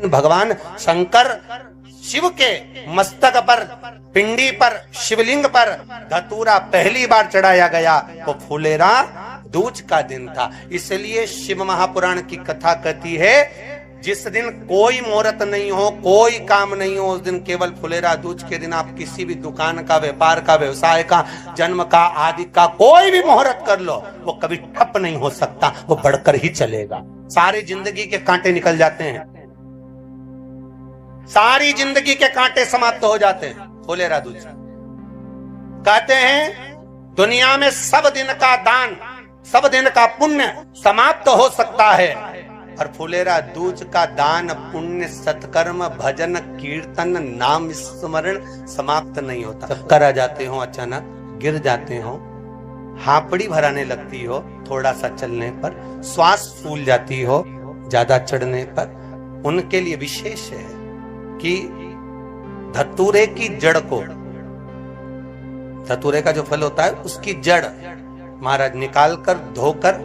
भगवान शंकर शिव के मस्तक पर, पिंडी पर, शिवलिंग पर धतूरा पहली बार चढ़ाया गया वो फुलेरा दूज का दिन था। इसलिए शिव महापुराण की कथा कहती है जिस दिन कोई मुहूर्त नहीं हो, कोई काम नहीं हो, उस दिन केवल फुलेरा दूज के दिन आप किसी भी दुकान का, व्यापार का, व्यवसाय का, जन्म का, आदि का कोई भी मुहूर्त कर लो, वो कभी ठप नहीं हो सकता, वो बढ़कर ही चलेगा। सारी जिंदगी के कांटे निकल जाते हैं, सारी जिंदगी के कांटे समाप्त हो जाते हैं फुलेरा दूज। कहते हैं दुनिया में सब दिन का दान, सब दिन का पुण्य समाप्त हो सकता है, और फुलेरा दूज का दान, पुण्य, सत्कर्म, भजन, कीर्तन, नाम स्मरण समाप्त नहीं होता। चक्कर आ जाते हो, अचानक गिर जाते हो, हापड़ी भराने लगती हो थोड़ा सा चलने पर, श्वास फूल जाती हो ज्यादा चढ़ने पर, उनके लिए विशेष है कि धतूरे की जड़ को, धतूरे का जो फल होता है उसकी जड़ महाराज निकाल कर, धोकर,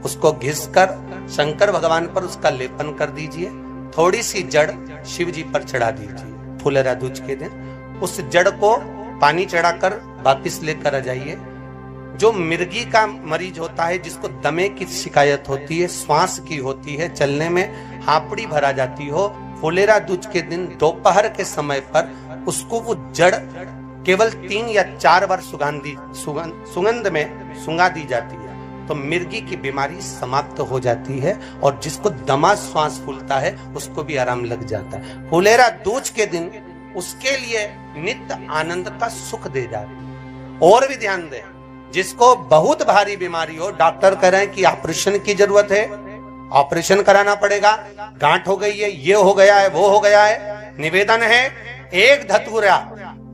उसको घिस कर शंकर भगवान पर उसका लेपन कर दीजिए। थोड़ी सी जड़ शिव जी पर चढ़ा दीजिए फुलेरा दूज के दिन। उस जड़ को पानी चढ़ाकर वापिस लेकर आ जाइए। जो मिर्गी का मरीज होता है, जिसको दमे की शिकायत होती है, श्वास की होती है, चलने में हापड़ी भरा जाती हो, फुलेरा दूज के दिन दोपहर के समय पर उसको वो जड़ केवल 3 या 4 बार सुगंध में सुंगा दी जाती है, तो मिर्गी की बीमारी समाप्त हो जाती है, और जिसको दमा श्वास फूलता है उसको भी आराम लग जाता है। फुलेरा दूज के दिन उसके लिए नित्य आनंद का सुख दे जाती है। और भी ध्यान दें, जिसको बहुत भारी बीमारी हो, डॉक्टर कह रहे हैं कि ऑपरेशन की जरूरत है, ऑपरेशन कराना पड़ेगा, गांठ हो गई है, ये हो गया है, वो हो गया है, निवेदन है एक धतूरा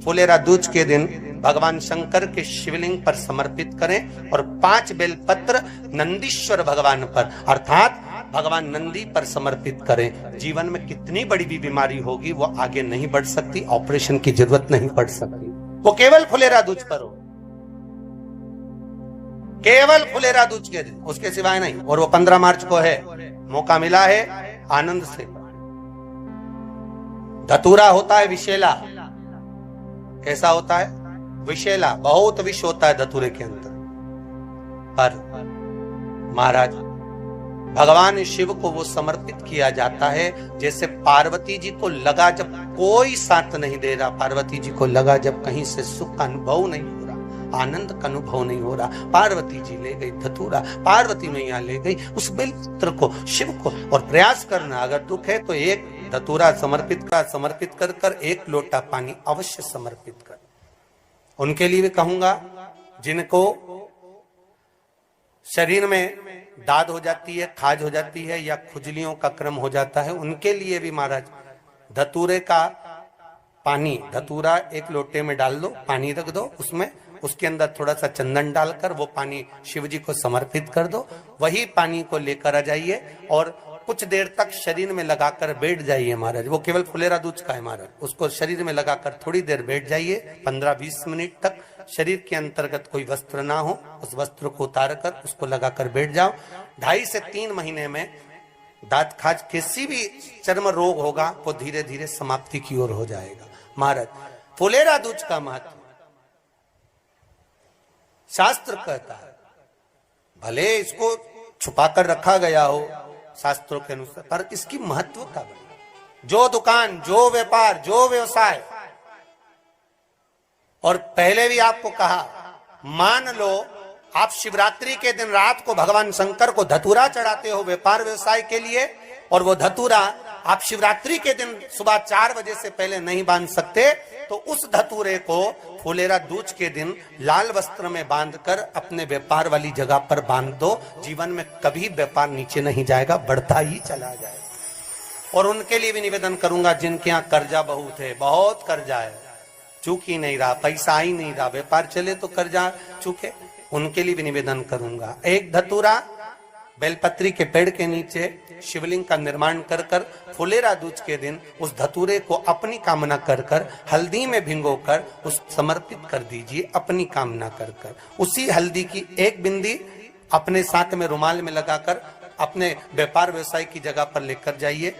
फुलेरा दूज के दिन भगवान शंकर के शिवलिंग पर समर्पित करें, और 5 बेलपत्र नंदीश्वर भगवान पर अर्थात भगवान नंदी पर समर्पित करें। जीवन में कितनी बड़ी भी बीमारी होगी वो आगे नहीं बढ़ सकती, ऑपरेशन की जरूरत नहीं पड़ सकती, वो केवल फुलेरा दूज पर हो, केवल फुलेरा दूज के दिन, उसके सिवाय नहीं। और वो 15 मार्च को है, मौका मिला है, आनंद से। धतूरा होता है विषैला। कैसा होता है? विषैला, बहुत विष होता है धतूरे के अंदर। पर महाराज भगवान शिव को वो समर्पित किया जाता है जैसे पार्वती जी को लगा जब कोई साथ नहीं दे रहा, पार्वती जी को लगा जब कहीं से सुख का अनुभव नहीं हो रहा, आनंद का अनुभव नहीं हो रहा, पार्वती जी ले गई धतूरा, पार्वती मैया ले गई उस बेलपत्र को शिव को। और प्रयास करना, अगर दुख है तो एक धतूरा समर्पित कर 1 लोटा पानी अवश्य समर्पित कर। उनके लिए भी कहूंगा जिनको शरीर में दाद हो जाती है, खाज हो जाती है, या खुजलियों का क्रम हो जाता है, उनके लिए भी महाराज धतूरे का पानी, धतूरा 1 लोटे में डाल दो, पानी रख दो उसमें, उसके अंदर थोड़ा सा चंदन डालकर वो पानी शिव जी को समर्पित कर दो। वही पानी को लेकर आ जाइए और कुछ देर तक शरीर में लगाकर बैठ जाइए महाराज। वो केवल फुलेरा दूज का है महाराज, उसको शरीर में लगाकर थोड़ी देर बैठ जाइए, 15-20 मिनट तक। शरीर के अंतर्गत कोई वस्त्र ना हो, उस वस्त्र को उतार कर उसको लगाकर बैठ जाओ। 2.5 से 3 महीने में दांत खाज, किसी भी चर्म रोग होगा वो धीरे धीरे समाप्ति की ओर हो जाएगा। महाराज फुलेरा दूज का महत्व शास्त्र कहता है, भले इसको छुपाकर रखा गया हो शास्त्रों के अनुसार, पर इसकी महत्व का जो दुकान, जो व्यापार, जो व्यवसाय, और पहले भी आपको कहा, मान लो आप शिवरात्रि के दिन रात को भगवान शंकर को धतूरा चढ़ाते हो व्यापार व्यवसाय के लिए, और वो धतूरा आप शिवरात्रि के दिन सुबह 4 बजे से पहले नहीं बांध सकते, तो उस धतूरे को फुलेरा दूज के दिन लाल वस्त्र में बांधकर अपने व्यापार वाली जगह पर बांध दो। जीवन में कभी व्यापार नीचे नहीं जाएगा, बढ़ता ही चला जाएगा। और उनके लिए भी निवेदन करूंगा जिनके यहाँ कर्जा बहुत है, बहुत कर्जा है, चूक ही नहीं रहा, पैसा ही नहीं रहा, व्यापार चले तो कर्जा चूके, उनके लिए भी निवेदन करूंगा। 1 धतूरा बेलपत्री के पेड़ के नीचे शिवलिंग का निर्माण कर कर फुलेरा दूज के दिन उस धतूरे को अपनी कामना कर कर हल्दी में भिगोकर उस समर्पित कर दीजिए, अपनी कामना कर कर। उसी हल्दी की 1 बिंदी अपने साथ में रुमाल में लगाकर अपने व्यापार व्यवसाय की जगह पर लेकर जाइए।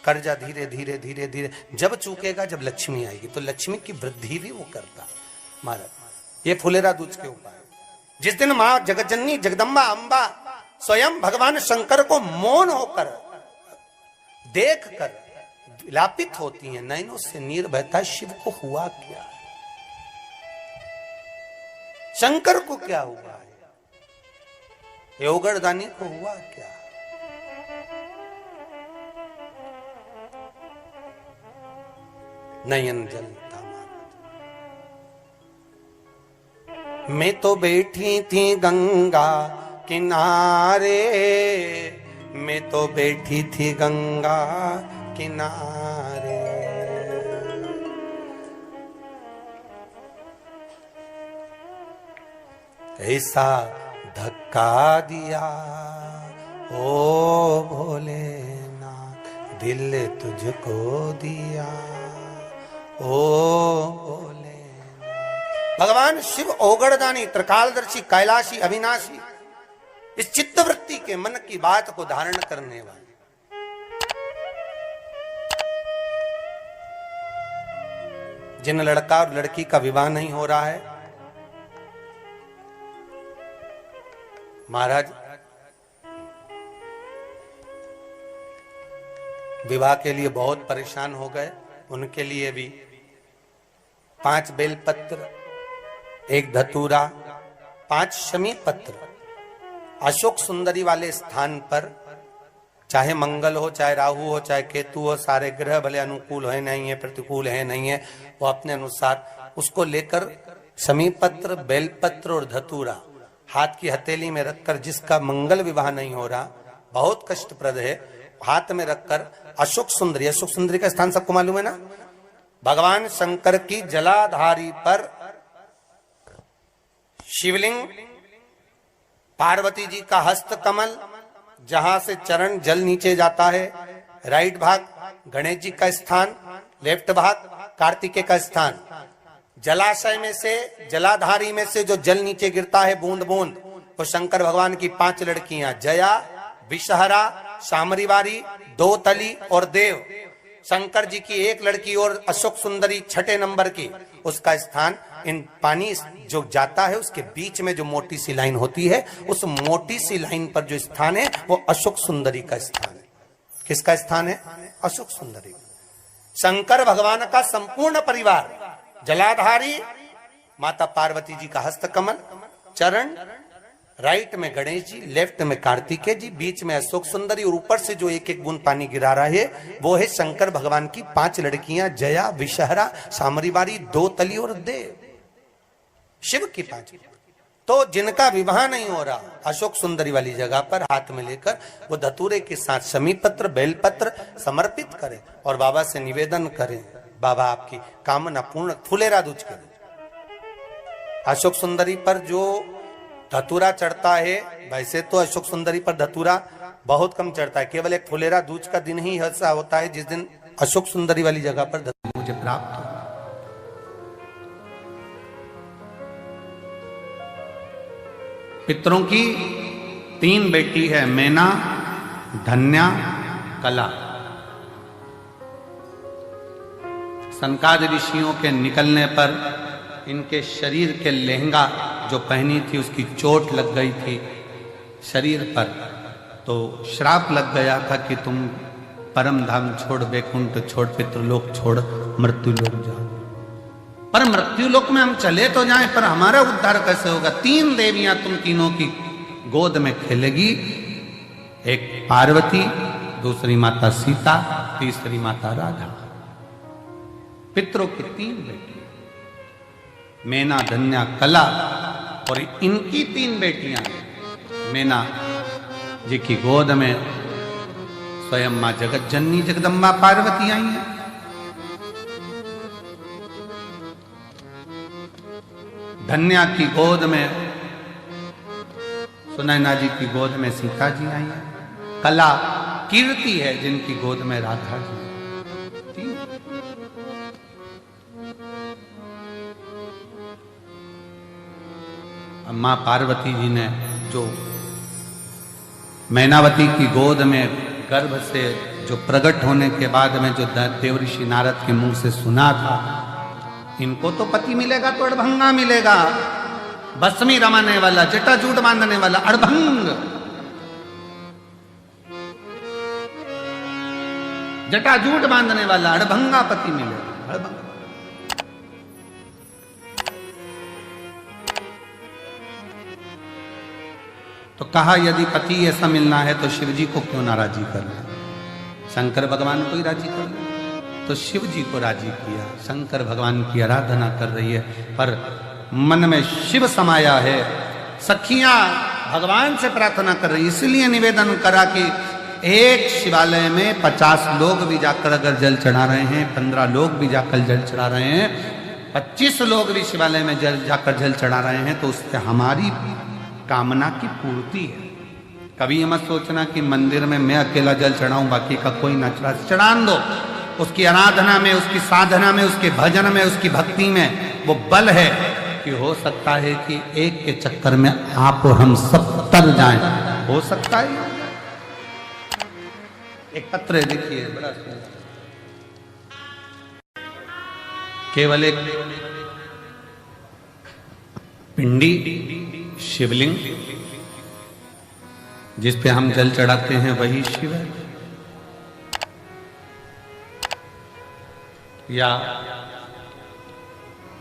कर्जा धीरे धीरे धीरे धीरे जब चूकेगा, जब लक्ष्मी आएगी, तो लक्ष्मी की वृद्धि भी वो करता महाराज। ये फुलेरा दूज के उपाय। जिस दिन मां जगतजननी जगदम्बा अंबा स्वयं भगवान शंकर को मौन होकर देख कर विलापित होती हैं, नैनों से नीर बहता, शिव को हुआ क्या, शंकर को क्या हुआ है, योगरदानी को हुआ क्या। नयन जलता मैं तो बैठी थी गंगा किनारे, मैं तो बैठी थी गंगा किनारे, ऐसा धक्का दिया ओ भोलेनाथ, दिल तुझको दिया ओ भोले। भगवान शिव ओगड़दानी, त्रिकालदर्शी, कैलाशी, अविनाशी, इस चित्तवृत्ति के मन की बात को धारण करने वाले, जिन लड़का और लड़की का विवाह नहीं हो रहा है, महाराज विवाह के लिए बहुत परेशान हो गए, उनके लिए भी 5 बेलपत्र, 1 धतूरा, 5 शमी पत्र अशोक सुंदरी वाले स्थान पर, चाहे मंगल हो, चाहे राहु हो, चाहे केतु हो, सारे ग्रह भले अनुकूल है नहीं है, प्रतिकूल है नहीं है, वो अपने अनुसार उसको लेकर शमी पत्र, बेलपत्र और धतूरा हाथ की हथेली में रखकर, जिसका मंगल विवाह नहीं हो रहा, बहुत कष्टप्रद है, हाथ में रखकर अशोक सुंदरी, अशोक सुंदरी का स्थान सबको मालूम है ना, भगवान शंकर की जलाधारी पर शिवलिंग, पार्वती जी का हस्त कमल, जहां से चरण जल नीचे जाता है, राइट भाग गणेश जी का स्थान, लेफ्ट भाग कार्तिकेय का स्थान, जलाशय में से, जलाधारी में से जो जल नीचे गिरता है बूंद बूंद, वो शंकर भगवान की 5 लड़कियां, जया, विषहरा, शामरीवारी, दोतली और देव। शंकर जी की 1 लड़की और अशोक सुंदरी 6ठे नंबर की, उसका स्थान, इन पानी जो जाता है उसके बीच में जो मोटी सी लाइन होती है, उस मोटी सी लाइन पर जो स्थान है वो अशोक सुंदरी का स्थान है। किसका स्थान है? अशोक सुंदरी। शंकर भगवान का संपूर्ण परिवार, जलाधारी माता पार्वती जी का हस्तकमल, चरण, राइट में गणेश जी, लेफ्ट में कार्तिकेय जी, बीच में अशोक सुंदरी, और ऊपर से जो 1-1 बूंद पानी गिरा रहा है वो है शंकर भगवान की 5 लड़कियां, जया, विषहरा, शामरीवारी, दोतली और देव। शिव की 5, तो जिनका विवाह नहीं हो रहा, अशोक सुंदरी वाली जगह पर हाथ में लेकर वो धतूरे के साथ शमी पत्र, बेलपत्र समर्पित करें और बाबा से निवेदन करें, बाबा आपकी कामना पूर्ण, फुलेरा दूज करें। अशोक सुंदरी पर जो धतूरा चढ़ता है, वैसे तो अशोक सुंदरी पर धतूरा बहुत कम चढ़ता है, केवल एक फुलेरा दूज का दिन ही ऐसा होता है जिस दिन अशोक सुंदरी वाली जगह पर धतूरा मुझे प्राप्त हो। पितरों की 3 बेटी है, मैना, धन्या, कला। सनकादि ऋषियों के निकलने पर इनके शरीर के लहंगा जो पहनी थी उसकी चोट लग गई थी शरीर पर, तो श्राप लग गया था कि तुम परम धाम छोड़, वैकुंठ छोड़, पितृलोक छोड़, मृत्यु लोक जाओ। पर मृत्यु लोक में हम चले तो जाएं, पर हमारा उद्धार कैसे होगा? 3 देवियां तुम तीनों की गोद में खेलेगी, एक पार्वती, दूसरी माता सीता, तीसरी माता राधा। पितरों की 3 बेटी, मैना, धन्या, कला, और इनकी 3 बेटियां, मैना जी की गोद में स्वयं मां जगत जननी जगदम्बा पार्वती आई हैं। धन्या की गोद में सुनैना जी की गोद में सीता जी आई हैं। कला कीर्ति है जिनकी गोद में राधा जी। मां पार्वती जी ने जो मैनावती की गोद में गर्भ से जो प्रकट होने के बाद में जो देवऋषि नारद के मुंह से सुना था, इनको तो पति मिलेगा तो अड़भंगा मिलेगा, भस्मी रमाने वाला, जटाजूट बांधने वाला अड़भंग, जटाजूट बांधने वाला अड़भंगा पति मिलेगा, अड़भंगा। तो कहा यदि पति ऐसा मिलना है तो शिव जी को क्यों नाराजी कर ले, शंकर भगवान को ही राजी कर ले। तो शिव जी को राजी किया, शंकर भगवान की आराधना कर रही है, पर मन में शिव समाया है। सखियां भगवान से प्रार्थना कर रही, इसलिए निवेदन करा कि एक शिवालय में 50 लोग भी जाकर अगर जल चढ़ा रहे हैं, 15 लोग भी जाकर जल चढ़ा रहे हैं, 25 लोग भी शिवालय में जाकर जल चढ़ा रहे हैं, तो उससे हमारी कामना की पूर्ति है। कभी ये मत सोचना कि मंदिर में मैं अकेला जल चढ़ाऊं, बाकी का कोई न चढ़ा, चढ़ान दो। उसकी आराधना में, उसकी साधना में, उसके भजन में, उसकी भक्ति में वो बल है कि हो सकता है कि एक के चक्कर में आप और हम सब तर जाएं, हो सकता है। एक पत्र है, देखिए बड़ा सुंदर, केवल एक पिंडी शिवलिंग जिस पे हम जल चढ़ाते हैं वही शिव है, या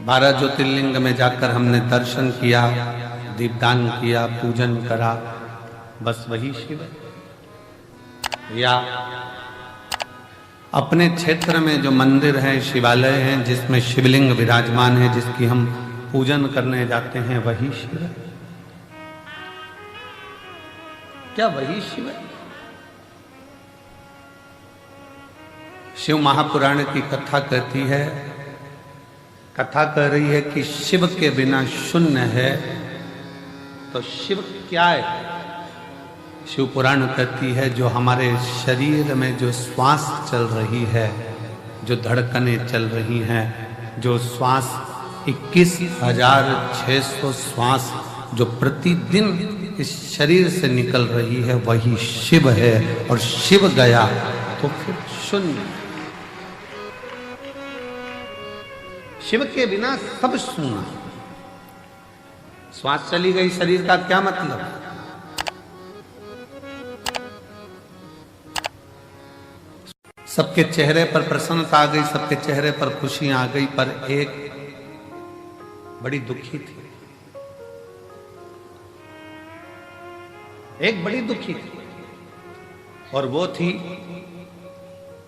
12 ज्योतिर्लिंग में जाकर हमने दर्शन किया, दीपदान किया, पूजन करा, बस वही शिव है। या अपने क्षेत्र में जो मंदिर है, शिवालय है, जिसमें शिवलिंग विराजमान है, जिसकी हम पूजन करने जाते हैं, वही शिव है। क्या वही शिव है? शिव महापुराण की कथा कहती है, कथा कह रही है कि शिव के बिना शून्य है, तो शिव क्या है? शिव पुराण कहती है जो हमारे शरीर में जो श्वास चल रही है, जो धड़कनें चल रही हैं, जो श्वास 21,600 श्वास जो प्रतिदिन इस शरीर से निकल रही है, वही शिव है। और शिव गया तो फिर शून्य। शिव के बिना सब शून्य। श्वास चली गई शरीर का क्या मतलब? सबके चेहरे पर प्रसन्नता आ गई, सबके चेहरे पर खुशी आ गई, पर एक बड़ी दुखी थी, एक बड़ी दुखी थी, और वो थी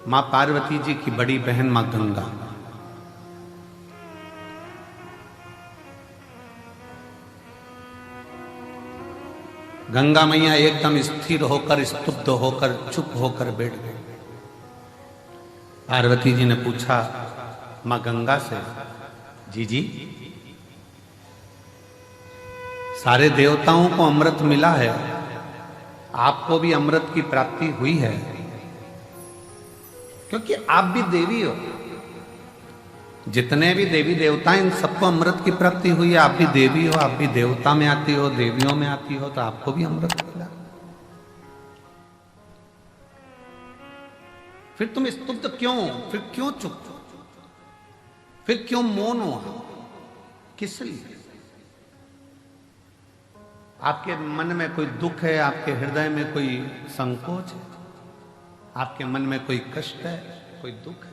मां पार्वती जी की बड़ी बहन मां गंगा। गंगा मैया एकदम स्थिर होकर, स्तब्ध होकर, चुप होकर बैठ गई। पार्वती जी ने पूछा मां गंगा से, जी सारे देवताओं को अमृत मिला है, आपको भी अमृत की प्राप्ति हुई है, क्योंकि आप भी देवी हो। जितने भी देवी देवता इन सबको अमृत की प्राप्ति हुई है, आप भी देवी हो, आप भी देवता में आती हो, देवियों में आती हो, तो आपको भी अमृत मिला। फिर तुम स्तुब्ध क्यों? फिर क्यों चुप? फिर क्यों मौन हो? किस लिए? आपके मन में कोई दुख है, आपके हृदय में कोई संकोच है, आपके मन में कोई कष्ट है, कोई दुख है?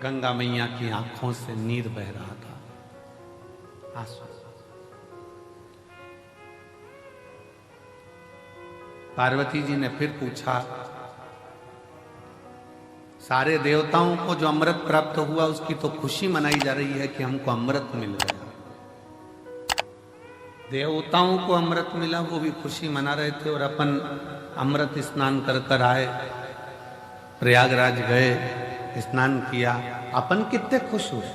गंगा मैया की आंखों से नीर बह रहा था, आंसू। पार्वती जी ने फिर पूछा, सारे देवताओं को जो अमृत प्राप्त हुआ उसकी तो खुशी मनाई जा रही है कि हमको अमृत मिल गया। देवताओं को अमृत मिला, वो भी खुशी मना रहे थे, और अपन अमृत स्नान कर कर आए, प्रयागराज गए, स्नान किया, अपन कितने खुश हुए।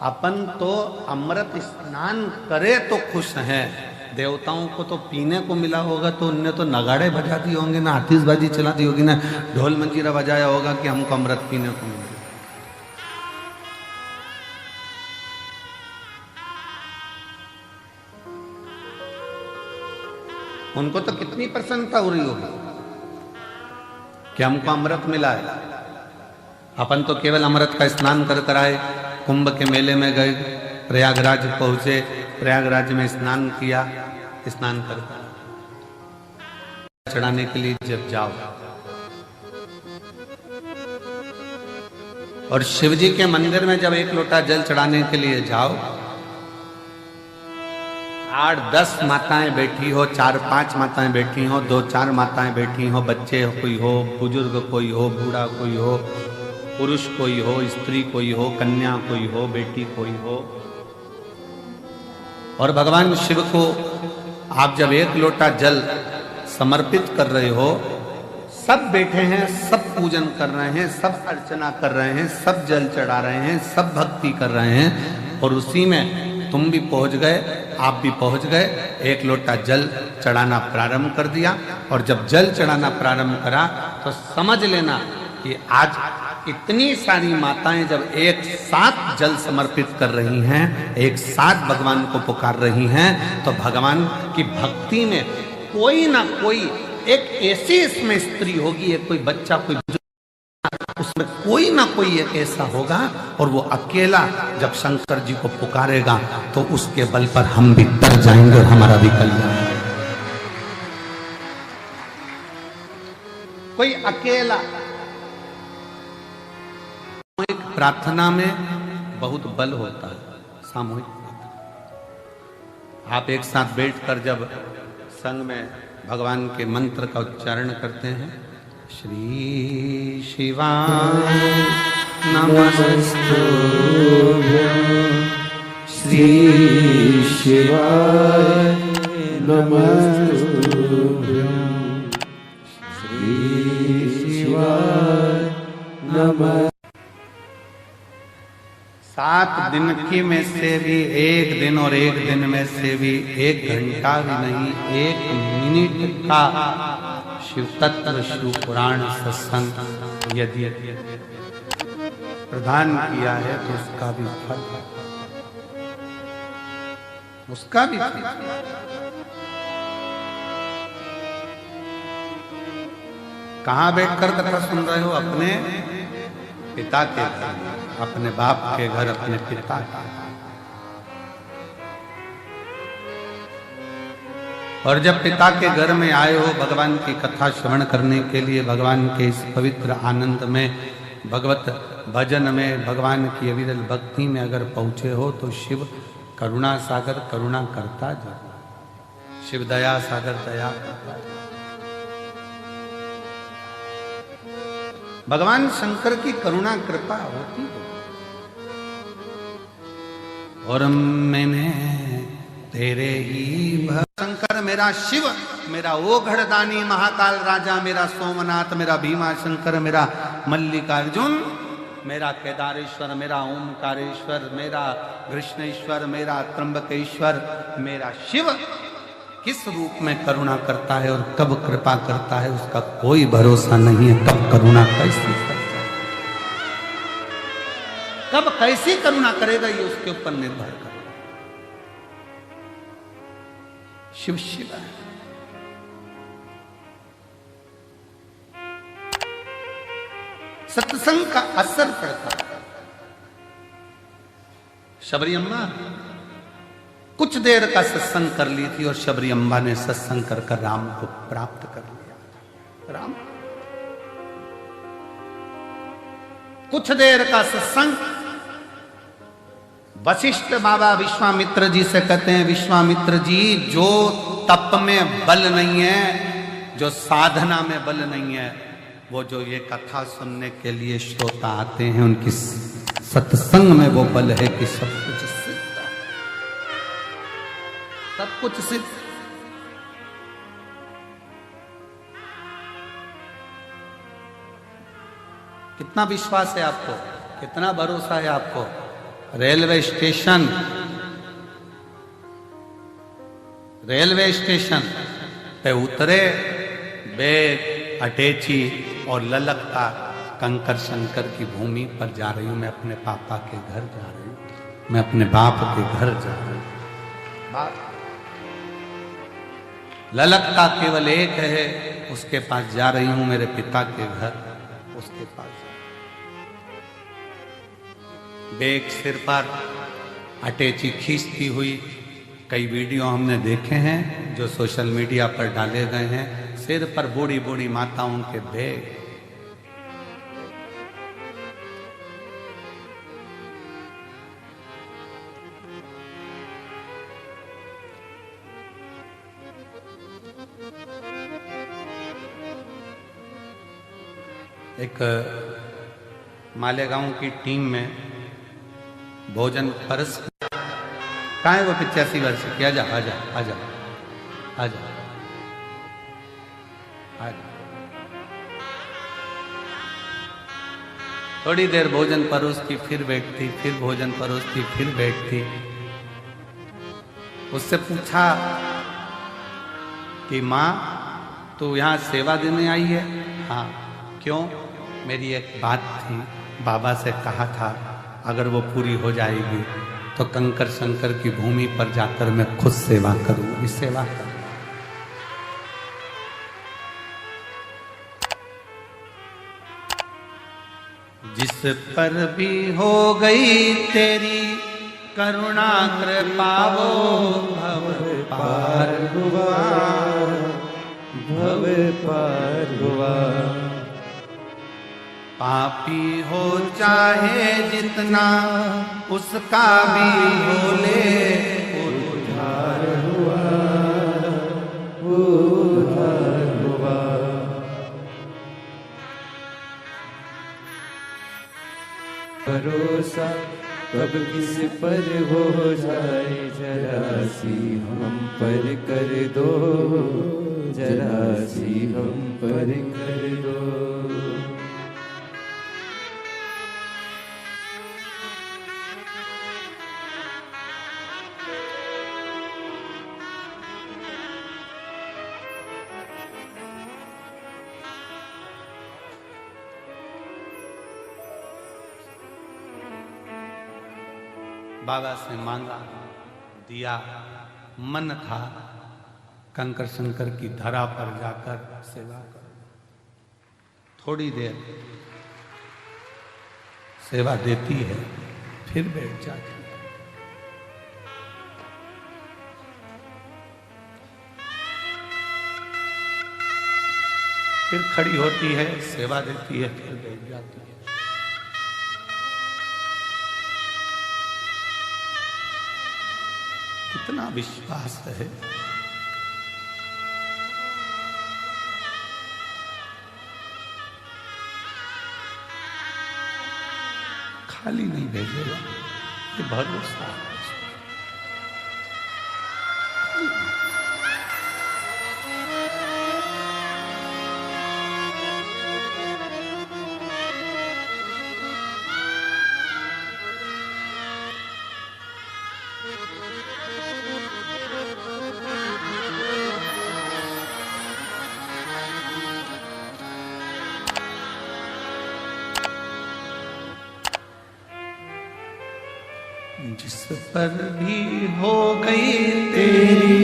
अपन तो अमृत स्नान करे तो खुश हैं, देवताओं को तो पीने को मिला होगा तो उनने तो नगाड़े बजा दिए होंगे ना, आतिशबाजी चला दी होगी ना, ढोल मंजीरा बजाया होगा कि हमको अमृत पीने को मिला। उनको तो कितनी प्रसन्नता हो रही होगी कि हमको अमृत मिला है। अपन तो केवल अमृत का स्नान कर कर आए, कुंभ के मेले में गए, प्रयागराज पहुंचे, प्रयागराज में स्नान किया, स्नान कर चढ़ाने के लिए जब जाओ और शिव जी के मंदिर में जब एक लोटा जल चढ़ाने के लिए जाओ, 8-10 माताएं बैठी हो, 4-5 माताएं बैठी हो, 2-4 माताएं बैठी हो, बच्चे कोई हो, बुजुर्ग कोई हो, बूढ़ा कोई हो, पुरुष कोई हो, स्त्री कोई हो, कन्या कोई हो, बेटी कोई हो, और भगवान शिव को आप जब एक लोटा जल समर्पित कर रहे हो, सब बैठे हैं, सब पूजन कर रहे हैं, सब अर्चना कर रहे हैं, सब जल चढ़ा रहे हैं, सब भक्ति कर रहे हैं, और उसी में तुम भी पहुंच गए, आप भी पहुंच गए, एक लोटा जल चढ़ाना प्रारंभ कर दिया। और जब जल चढ़ाना प्रारंभ करा तो समझ लेना कि आज इतनी सारी माताएं जब एक साथ जल समर्पित कर रही हैं, एक साथ भगवान को पुकार रही हैं, तो भगवान की भक्ति में कोई ना कोई एक ऐसी इसमें स्त्री होगी, एक कोई बच्चा, कोई उसमें कोई ना कोई एक ऐसा होगा, और वो अकेला जब शंकर जी को पुकारेगा तो उसके बल पर हम भी तर जाएंगे और हमारा भी कल्याण। कोई अकेला। सामूहिक प्रार्थना में बहुत बल होता है। सामूहिक प्रार्थना, आप एक साथ बैठकर जब संग में भगवान के मंत्र का उच्चारण करते हैं, श्री शिवाय नमस्तुभ्यं, श्री शिवाय नमस्तुभ्यं, श्री शिवाय नमः। 7 दिन की में से भी एक दिन और एक दिन में से भी 1 घंटा भी नहीं, 1 मिनट का शिव तत्व शिव पुराण सत्संग यदि प्रदान किया है तो उसका भी फल, उसका भी फल। कहां बैठकर कथा सुन रहे हो? अपने पिता के घर, अपने बाप के घर, अपने पिता के। और जब पिता के घर में आए हो भगवान की कथा श्रवण करने के लिए, भगवान के इस पवित्र आनंद में, भगवत भजन में, भगवान की अविरल भक्ति में अगर पहुंचे हो तो शिव करुणा सागर करुणा करता जरूर, शिव दया सागर दया करता। भगवान शंकर की करुणा कृपा होती है। और मैंने तेरे ही शंकर, मेरा शिव, मेरा वो घड़दानी महाकाल राजा, मेरा सोमनाथ, मेरा भीमा शंकर, मेरा मल्लिकार्जुन, मेरा केदारेश्वर, मेरा ओमकारेश्वर, मेरा कृष्णेश्वर, मेरा त्र्यंबकेश्वर, मेरा शिव किस रूप में करुणा करता है और कब कृपा करता है उसका कोई भरोसा नहीं है। कब करुणा कैसी करता है, कब कैसी करुणा करेगा ये उसके ऊपर निर्भर कर। शिव शिव है। सत्संग का असर पड़ता है। शबरी अम्मा कुछ देर का सत्संग कर ली थी और शबरी अम्बा ने सत्संग कर कर राम को प्राप्त कर लिया। राम कुछ देर का सत्संग, वशिष्ठ बाबा विश्वामित्र जी से कहते हैं, विश्वामित्र जी, जो तप में बल नहीं है, जो साधना में बल नहीं है, वो जो ये कथा सुनने के लिए श्रोता आते हैं, उनकी सत्संग में वो बल है कि सब कुछ सिद्ध है, सब कुछ सिद्ध। कितना विश्वास है आपको, कितना भरोसा है आपको? रेलवे स्टेशन पे उतरे, बैग अटैची और ललकता कंकर शंकर की भूमि पर जा रही हूं, मैं अपने पापा के घर जा रही हूं, मैं अपने बाप के घर जा रही हूं। ललकता केवल एक है, उसके पास जा रही हूं, मेरे पिता के घर, उसके पास। बेग सिर पर, अटैची खींचती हुई, कई वीडियो हमने देखे हैं जो सोशल मीडिया पर डाले गए हैं। सिर पर बूढ़ी बूढ़ी माताओं के बेग। एक मालेगांव की टीम में भोजन परस, कहाँ है वो 85 वर्ष की? आजा आजा आजा आजा आजा। थोड़ी देर भोजन परोसती, फिर बैठती, फिर भोजन परोसती, फिर बैठती। उससे पूछा कि माँ तू यहाँ सेवा देने आई है? हाँ। क्यों? मेरी एक बात थी, बाबा से कहा था अगर वो पूरी हो जाएगी तो कंकर शंकर की भूमि पर जाकर मैं खुद सेवा करूंगी। सेवा कर। जिस पर भी हो गई तेरी करुणा कृपा वो भव पार हुआ, भव पार हुआ। पापी हो चाहे जितना उसका भी हो ले उद्धार हुआ, उद्धार हुआ। भरोसा कब किस पर हो जाए, जरा सी हम पर कर दो, जरा सी हम पर कर दो। बाबा से मांगा, दिया। मन था कंकर शंकर की धरा पर जाकर सेवा करो। थोड़ी देर सेवा देती है, फिर बैठ जाती है। फिर खड़ी होती है, सेवा देती है, फिर बैठ जाती है। कितना विश्वास है। खाली नहीं भेजेगा, ये भरोसा है। जिस पर भी हो गई तेरी